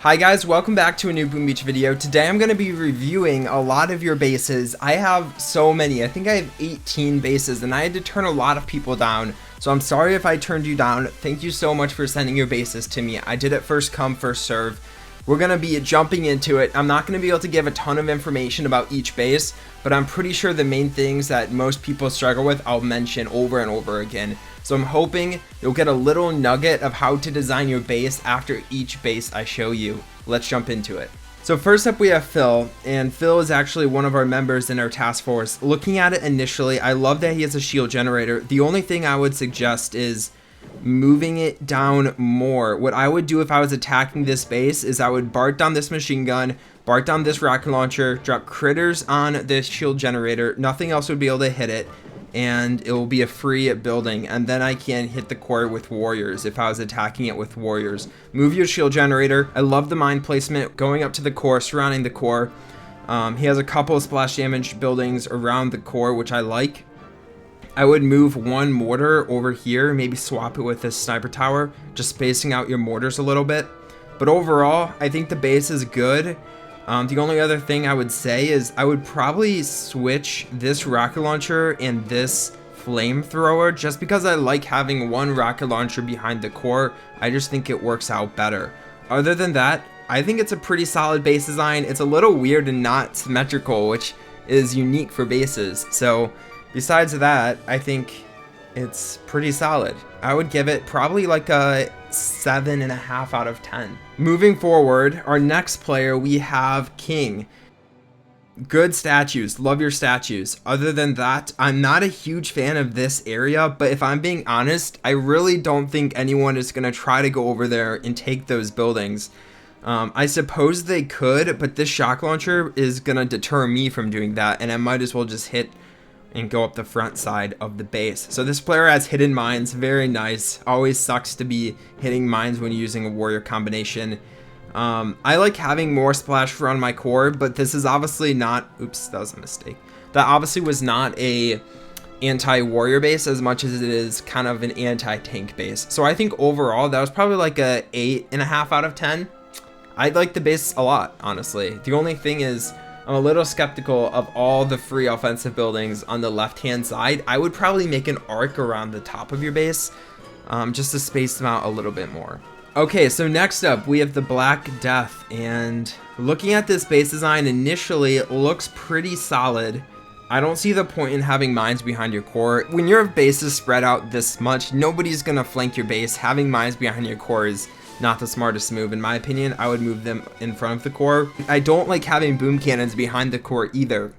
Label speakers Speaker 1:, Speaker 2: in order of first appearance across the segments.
Speaker 1: Hi guys, welcome back to a new Boom Beach video. Today I'm going to be reviewing a lot of your bases. I have so many. I think I have 18 bases and I had to turn a lot of people down. So I'm sorry if I turned you down. Thank you so much for sending your bases to me. I did it first come, first serve. We're going to be jumping into it. I'm not going to be able to give a ton of information about each base, but I'm pretty sure the main things that most people struggle with I'll mention over and over again. So I'm hoping you'll get a little nugget of how to design your base after each base I show you. Let's jump into it. So first up we have Phil, and Phil is actually one of our members in our task force. Looking at it initially, I love that he has a shield generator. The only thing I would suggest is moving it down more. What I would do if I was attacking this base is I would bark down this machine gun, bark down this rocket launcher, drop critters on this shield generator. Nothing else would be able to hit it, and it will be a free building, and then I can hit the core with warriors if I was attacking it with warriors. Move your shield generator. I love the mine placement going up to the core, surrounding the core. He has a couple of splash damage buildings around the core, which I like. I would move one mortar over here, maybe swap it with this sniper tower, just spacing out your mortars a little bit. But overall, I think the base is good. The only other thing I would say is I would probably switch this rocket launcher and this flamethrower, just because I like having one rocket launcher behind the core. I just think it works out better. Other than that, I think it's a pretty solid base design. It's a little weird and not symmetrical, which is unique for bases. So besides that, I think it's pretty solid. I would give it probably like a 7.5 out of 10. Moving forward, our next player, we have King. Good statues, love your statues. Other than that, I'm not a huge fan of this area, but if I'm being honest, I really don't think anyone is going to try to go over there and take those buildings. I suppose they could, but this shock launcher is going to deter me from doing that, and I might as well just hit and go up the front side of the base. So this player has hidden mines, very nice. Always sucks to be hitting mines when using a warrior combination. I like having more splash around my core, but this is obviously not, oops, that was a mistake. That obviously was not a anti-warrior base as much as it is kind of an anti-tank base. So I think overall that was probably like a 8.5 out of 10. I like the base a lot, honestly. The only thing is, I'm a little skeptical of all the free offensive buildings on the left-hand side. I would probably make an arc around the top of your base, just to space them out a little bit more. Okay, so next up, we have the Black Death, and looking at this base design initially, it looks pretty solid. I don't see the point in having mines behind your core. When your base is spread out this much, nobody's gonna flank your base. Having mines behind your core is not the smartest move in my opinion. I would move them in front of the core. I don't like having boom cannons behind the core either.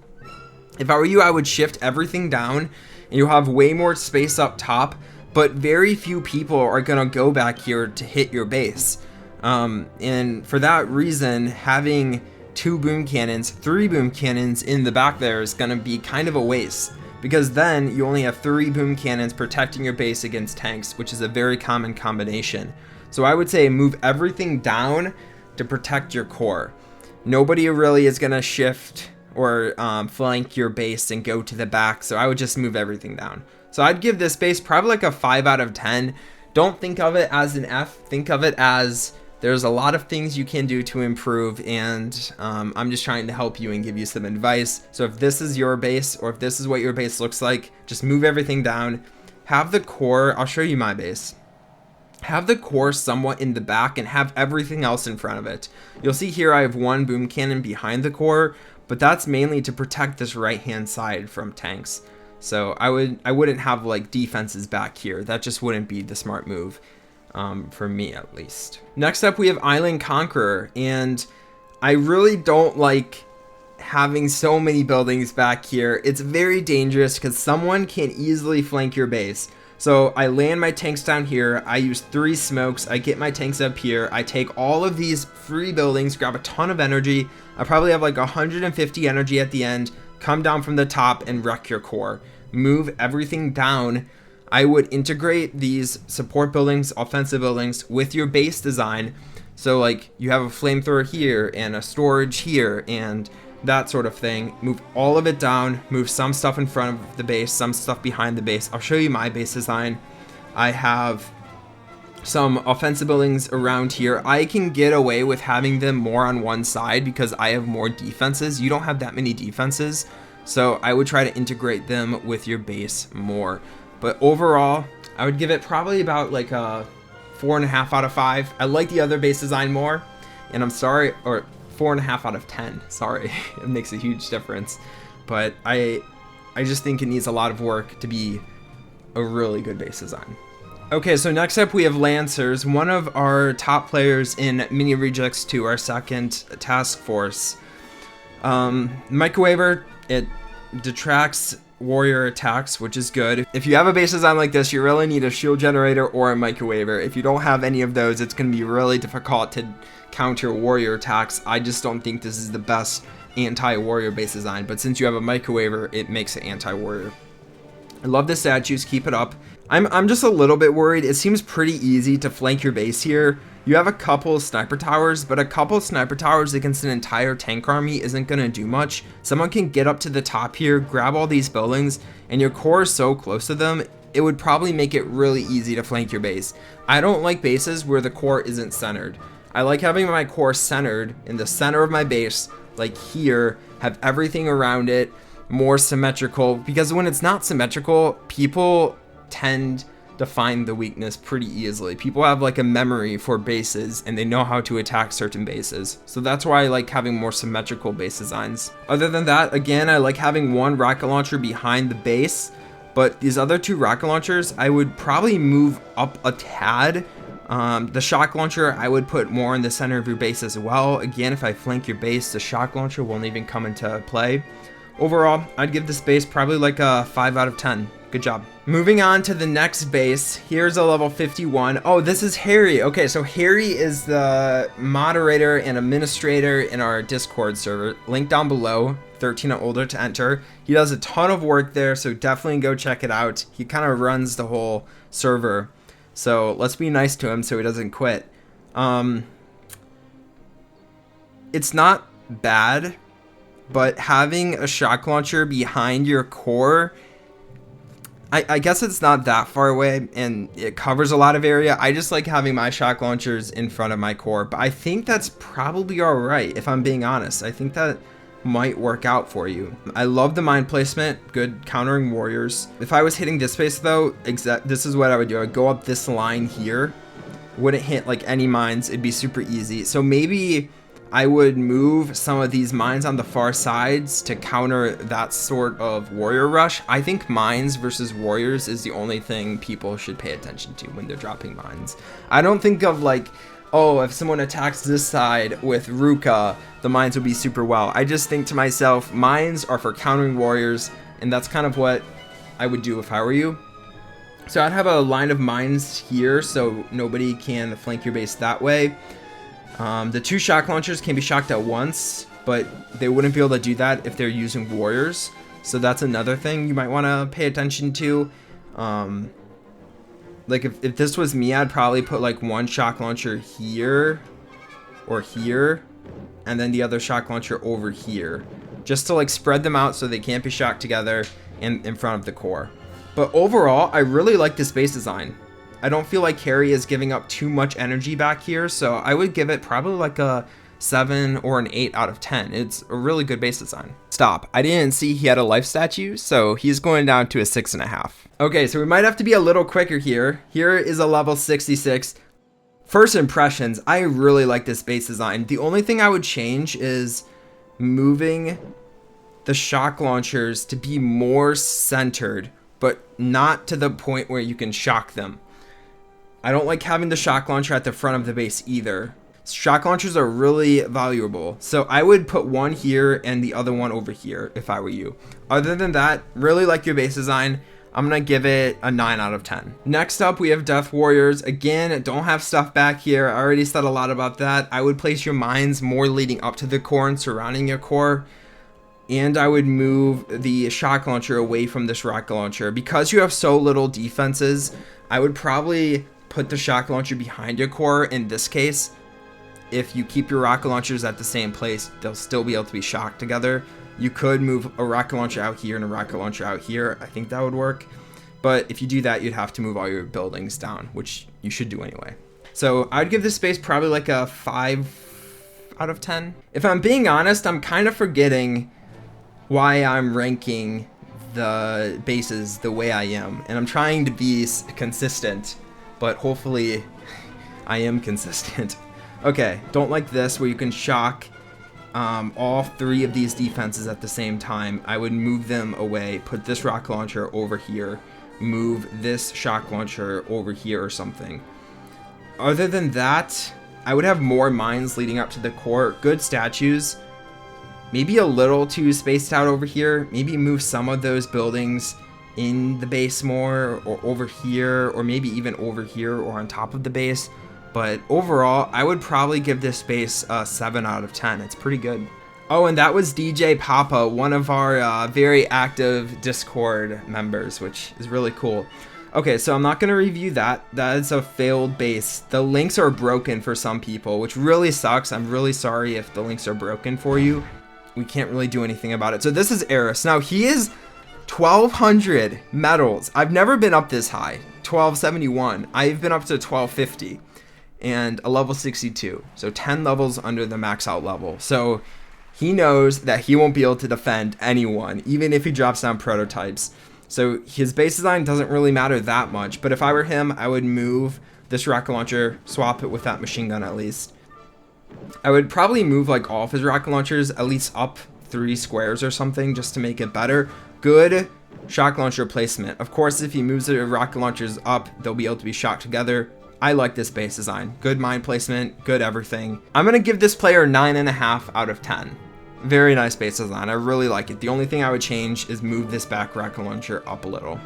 Speaker 1: If I were you, I would shift everything down and you'll have way more space up top, but very few people are gonna go back here to hit your base. And for that reason, having 2 boom cannons, 3 boom cannons in the back there is gonna be kind of a waste, because then you only have 3 boom cannons protecting your base against tanks, which is a very common combination. So I would say move everything down to protect your core. Nobody really is gonna shift or flank your base and go to the back, so I would just move everything down. So I'd give this base probably like a 5 out of 10. Don't think of it as an F, think of it as there's a lot of things you can do to improve, and I'm just trying to help you and give you some advice. So if this is your base, or if this is what your base looks like, just move everything down. Have the core, I'll show you my base. Have the core somewhat in the back and have everything else in front of it. You'll see here I have 1 boom cannon behind the core, but that's mainly to protect this right hand side from tanks. So I wouldn't have like defenses back here. That just wouldn't be the smart move, for me at least. Next up we have Island Conqueror, and I really don't like having so many buildings back here. It's very dangerous because someone can easily flank your base. So I land my tanks down here, I use 3 smokes, I get my tanks up here, I take all of these free buildings, grab a ton of energy, I probably have like 150 energy at the end, come down from the top and wreck your core. Move everything down. I would integrate these support buildings, offensive buildings with your base design. So like you have a flamethrower here and a storage here and that sort of thing. Move all of it down, move some stuff in front of the base, some stuff behind the base. I'll show you my base design. I have some offensive buildings around here. I can get away with having them more on one side because I have more defenses. You don't have that many defenses, so I would try to integrate them with your base more. But overall, I would give it probably about like a 4.5 out of 5. I like the other base design more, and I'm sorry, or 4.5 out of 10. Sorry, it makes a huge difference. But I just think it needs a lot of work to be a really good base design. Okay, so next up we have Lancers, one of our top players in Mini Rejects 2, our second task force. Microwaver, it detracts warrior attacks, which is good. If you have a base design like this, you really need a shield generator or a microwaver. If you don't have any of those, it's going to be really difficult to counter warrior attacks. I just don't think this is the best anti-warrior base design, but since you have a microwaver, it makes it anti-warrior. I love the statues, keep it up. I'm just a little bit worried. It seems pretty easy to flank your base here. You have a couple sniper towers, but a couple sniper towers against an entire tank army isn't going to do much. Someone can get up to the top here, grab all these buildings, and your core is so close to them, it would probably make it really easy to flank your base. I don't like bases where the core isn't centered. I like having my core centered in the center of my base, like here, have everything around it more symmetrical, because when it's not symmetrical, people tend to find the weakness pretty easily. People have like a memory for bases and they know how to attack certain bases. So that's why I like having more symmetrical base designs. Other than that, again, I like having one rocket launcher behind the base, but these other two rocket launchers, I would probably move up a tad. The shock launcher, I would put more in the center of your base as well. Again, if I flank your base, the shock launcher won't even come into play. Overall, I'd give this base probably like a 5 out of 10. Good job. Moving on to the next base. Here's a level 51. Oh, this is Harry. Okay, so Harry is the moderator and administrator in our Discord server. Link down below, 13 and older to enter. He does a ton of work there, so definitely go check it out. He kind of runs the whole server. So let's be nice to him so he doesn't quit. It's not bad, but having a shock launcher behind your core, I guess it's not that far away and it covers a lot of area. I just like having my shock launchers in front of my core, but I think that's probably all right. If I'm being honest, I think that might work out for you. I love the mine placement, good countering warriors. If I was hitting this base though, this is what I would do. I'd go up this line here, wouldn't hit like any mines, it'd be super easy. So maybe I would move some of these mines on the far sides to counter that sort of warrior rush. I think mines versus warriors is the only thing people should pay attention to when they're dropping mines. I don't think of like, oh, if someone attacks this side with Ruka, the mines will be super well. I just think to myself, mines are for countering warriors, and that's kind of what I would do if I were you. So I'd have a line of mines here so nobody can flank your base that way. The two shock launchers can be shocked at once, but they wouldn't be able to do that if they're using warriors. So that's another thing you might want to pay attention to. Like if this was me, I'd probably put like one shock launcher here or here, and then the other shock launcher over here, just to like spread them out so they can't be shocked together in front of the core. But overall, I really like this base design. I don't feel like Harry is giving up too much energy back here, so I would give it probably like a 7 or an 8 out of 10. It's a really good base design. Stop. I didn't see he had a life statue, so he's going down to a 6.5. Okay, so we might have to be a little quicker here. Here is a level 66. First impressions, I really like this base design. The only thing I would change is moving the shock launchers to be more centered, but not to the point where you can shock them. I don't like having the shock launcher at the front of the base either. Shock launchers are really valuable, so I would put one here and the other one over here if I were you. Other than that, really like your base design. I'm gonna give it a 9 out of 10. Next up, we have Death Warriors. Again, don't have stuff back here. I already said a lot about that. I would place your mines more leading up to the core and surrounding your core. And I would move the shock launcher away from this rocket launcher. Because you have so little defenses, I would probably put the shock launcher behind your core. In this case, if you keep your rocket launchers at the same place, they'll still be able to be shocked together. You could move a rocket launcher out here and a rocket launcher out here. I think that would work. but if you do that, you'd have to move all your buildings down, which you should do anyway. So I'd give this base probably like a 5 out of 10. If I'm being honest, I'm kind of forgetting why I'm ranking the bases the way I am, and I'm trying to be consistent, but hopefully I am consistent. Okay, don't like this where you can shock all 3 of these defenses at the same time. I would move them away, put this rocket launcher over here, move this shock launcher over here or something. Other than that, I would have more mines leading up to the core, good statues, maybe a little too spaced out over here, maybe move some of those buildings in the base more, or over here, or maybe even over here or on top of the base. But overall, I would probably give this base a 7 out of 10. It's pretty good. Oh, and that was DJ Papa, one of our very active Discord members, which is really cool. Okay, so I'm not going to review that. That is a failed base. The links are broken for some people, which really sucks. I'm really sorry if the links are broken for you. We can't really do anything about it. So this is Eris. Now, he is 1,200 medals. I've never been up this high. 1,271. I've been up to 1,250. And a level 62, so 10 levels under the max out level. So he knows that he won't be able to defend anyone, even if he drops down prototypes. So his base design doesn't really matter that much, but if I were him, I would move this rocket launcher, swap it with that machine gun at least. I would probably move like all of his rocket launchers at least up 3 squares or something just to make it better. Good shock launcher placement. Of course, if he moves the rocket launchers up, they'll be able to be shot together. I like this base design. Good mine placement, good everything. I'm gonna give this player 9.5 out of 10. Very nice base design. I really like it. The only thing I would change is move this back rocket launcher up a little.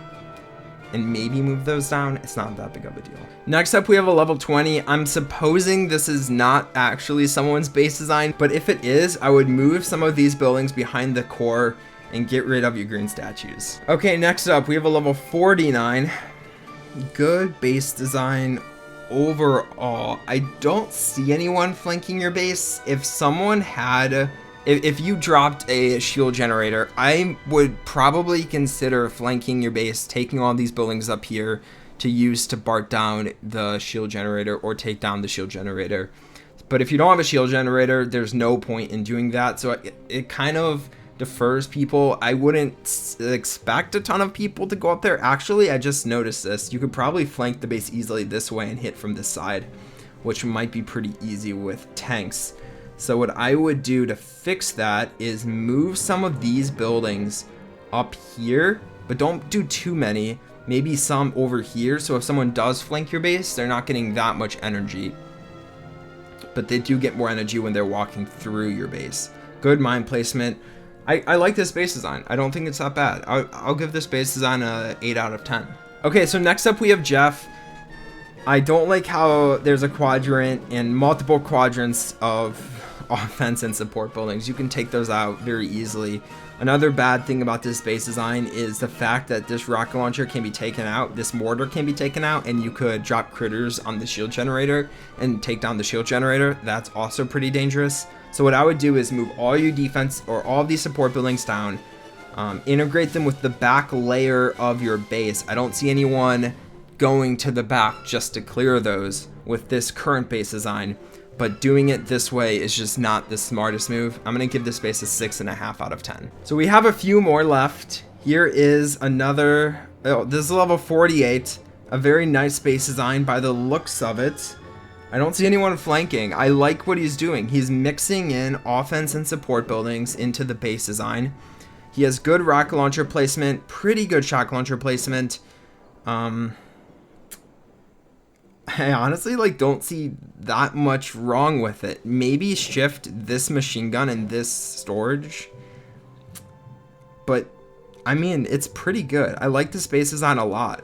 Speaker 1: And maybe move those down. It's not that big of a deal. Next up, we have a level 20. I'm supposing this is not actually someone's base design, but if it is, I would move some of these buildings behind the core and get rid of your green statues. Okay, next up, we have a level 49. Good base design. Overall, I don't see anyone flanking your base. If someone had, if you dropped a shield generator, I would probably consider flanking your base, taking all these buildings up here to use to BART down the shield generator or take down the shield generator. But if you don't have a shield generator, there's no point in doing that. So it kind of defers people. I wouldn't expect a ton of people to go up there. Actually, I just noticed this. You could probably flank the base easily this way and hit from this side, which might be pretty easy with tanks. So what I would do to fix that is move some of these buildings up here, but don't do too many. Maybe some over here, so if someone does flank your base, they're not getting that much energy. But they do get more energy when they're walking through your base. Good mine placement. I like this base design. I don't think it's that bad. I'll give this base design a 8 out of 10. Okay, so next up we have Jeff. I don't like how there's a quadrant and multiple quadrants of offense and support buildings. You can take those out very easily. Another bad thing about this base design is the fact that this rocket launcher can be taken out, this mortar can be taken out, and you could drop critters on the shield generator and take down the shield generator. That's also pretty dangerous. So what I would do is move all your defense or all of these support buildings down, integrate them with the back layer of your base. I don't see anyone going to the back just to clear those with this current base design, but doing it this way is just not the smartest move. I'm going to give this base a 6.5 out of 10. So we have a few more left. Here is another, this is level 48, a very nice base design by the looks of it. I don't see anyone flanking. I like what he's doing. He's mixing in offense and support buildings into the base design. He has good rocket launcher placement, pretty good shock launcher placement. I honestly don't see that much wrong with it. Maybe shift this machine gun and this storage. But I mean, it's pretty good. I like the base design a lot.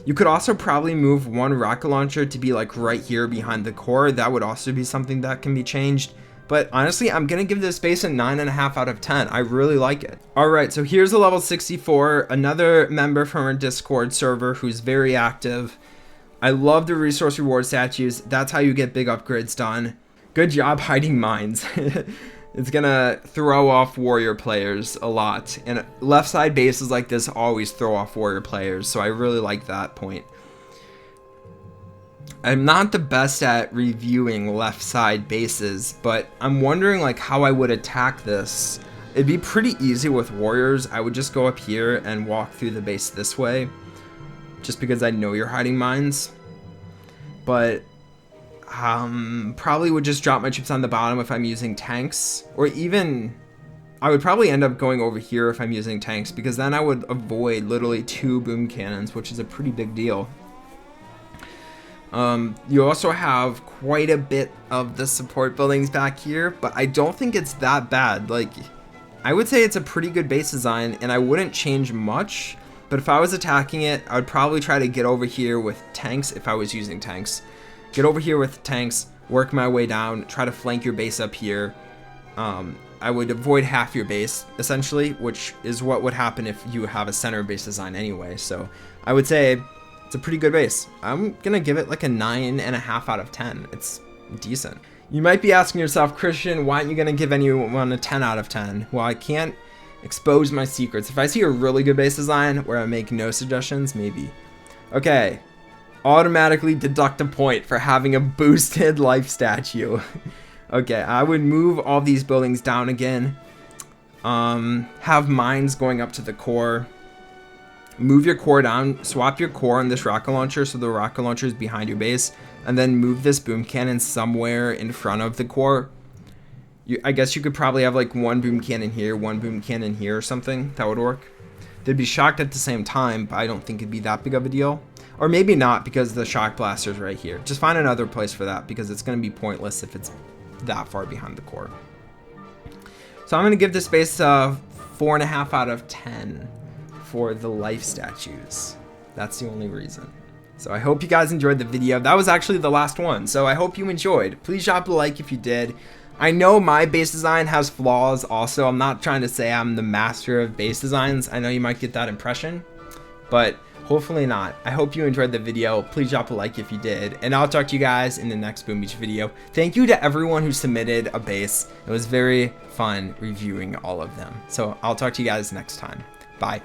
Speaker 1: You could also probably move one rocket launcher to be like right here behind the core. That would also be something that can be changed. But honestly, I'm going to give this base a 9.5 out of 10. I really like it. All right, so here's a level 64, another member from our Discord server who's very active. I love the resource reward statues. That's how you get big upgrades done. Good job hiding mines. It's gonna throw off warrior players a lot, and left side bases like this always throw off warrior players, so I really like that point. I'm not the best at reviewing left side bases, but I'm wondering like how I would attack this. It'd be pretty easy with warriors. I would just go up here and walk through the base this way, just because I know you're hiding mines. But probably would just drop my troops on the bottom if I'm using tanks, or even I would probably end up going over here if I'm using tanks, because then I would avoid literally 2 boom cannons, which is a pretty big deal. You also have quite a bit of the support buildings back here, but I don't think it's that bad. Like, I would say it's a pretty good base design, and I wouldn't change much, but if I was attacking it, I would probably try to get over here with tanks if I was using tanks. Get over here with tanks, work my way down, try to flank your base up here. I would avoid half your base, essentially, which is what would happen if you have a center base design anyway. So I would say it's a pretty good base. I'm gonna give it like a 9.5 out of 10. It's decent. You might be asking yourself, Christian, why aren't you gonna give anyone a 10 out of 10? Well, I can't expose my secrets. If I see a really good base design where I make no suggestions, maybe. Okay, automatically deduct a point for having a boosted life statue. Okay, I would move all these buildings down again. Have mines going up to the core. Move your core down, swap your core on this rocket launcher so the rocket launcher is behind your base, and then move this boom cannon somewhere in front of the core. I guess you could probably have like 1 boom cannon here, 1 boom cannon here or something. That would work. They'd be shocked at the same time, but I don't think it'd be that big of a deal. Or maybe not, because the shock blaster's right here. Just find another place for that, because it's going to be pointless if it's that far behind the core. So I'm going to give this base a 4.5 out of 10 for the life statues. That's the only reason. So I hope you guys enjoyed the video. That was actually the last one, so I hope you enjoyed. Please drop a like if you did. I know my base design has flaws also. I'm not trying to say I'm the master of base designs. I know you might get that impression, but hopefully not. I hope you enjoyed the video. Please drop a like if you did, and I'll talk to you guys in the next Boom Beach video. Thank you to everyone who submitted a base. It was very fun reviewing all of them. So I'll talk to you guys next time. Bye.